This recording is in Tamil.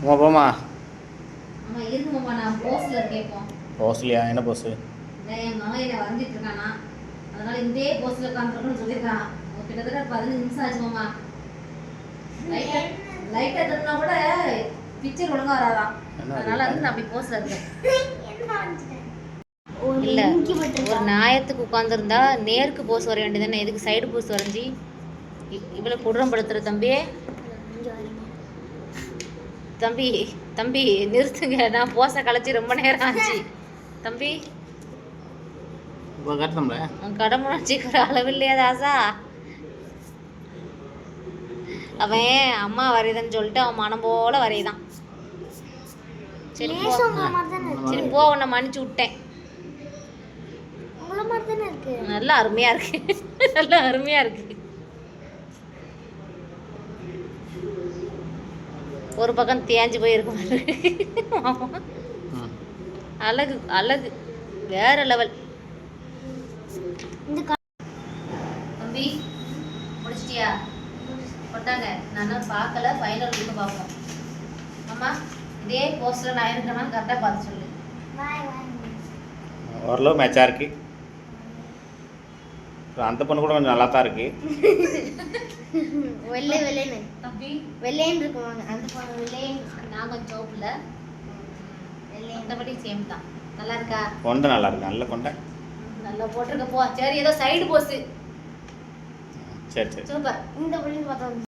அம்மா போமா அம்மா இருக்கு மாமா, நான் போஸ்ல இருக்கேன் இப்போ. போஸ்லையா? என்ன போஸு? என் மகன் என்ன வரைஞ்சிட்டு இருக்கானா, அதனால இந்த போஸ்ல உட்காந்துருக்கணும்னு சொல்லியிருக்கான். கிட்டத்தட்ட 15 நிமிஷம் ஆச்சு மாமா. லைட்டா தட்டினா கூட பிக்சர் ஒழுங்கா வராதான். அதனால வந்து நான் அப்படி போஸ்ல இருக்கேன். இல்ல, ஒரு நியாயத்துக்கு உட்காந்துருந்தா நேருக்கு போஸ் வர வேண்டியதானே, எதுக்கு சைடு போஸ் வரைஞ்சி இவ்வளோ குடும்பப்படுத்துற தம்பி? தம்பி தம்பி நிறுத்துங்க, நான் போஸை கலைச்சி ரொம்ப நேரம் ஆச்சு. தம்பி கடமுச்சிக்கிற அளவில்லையா தாசா? அவன் அம்மா வரையுதுன்னு சொல்லிட்டு அவன் மனம் போல வரையுதான். சரி போ, சரி போ, உன்னை மன்னிச்சு விட்டேன். நல்லா அருமையா இருக்கு. நல்லா அருமையா இருக்கு. ஒரு பக்கம் தேஞ்சு போயிருக்கும். அழகு அழகு வேற லெவல். தம்பி முடிச்சிட்டியா? கொட்டாங்க, நான் பார்க்கல, ஃபைனல் கொடுத்து பார்ப்போம். ஆமா, இதே போஸ்டர் நான் இருக்கேன்னா கரெக்டாக பார்த்து சொல்லு. ஓரளவு மேட்சாக இருக்கு. அந்த பொண்ணு கூட கொஞ்சம் நல்லா தான் இருக்கு. வெள்ளை வெள்ளைன்னு தம்பி, வெள்ளைன்னு இருக்குவாங்க. அந்த பொண்ணு வெள்ளைன்னு, நான் கொஞ்சம் சோப்புல வெள்ளை. மற்றபடி சேம் தான். நல்லா இருக்கா? கொண்டை நல்லா இருக்கு, நல்ல கொண்டை நல்லா போட்டிருக்க. போ, சரி ஏதோ சைடு போஸ். சரி சரி சூப்பர். இந்த பொண்ணு பார்த்தா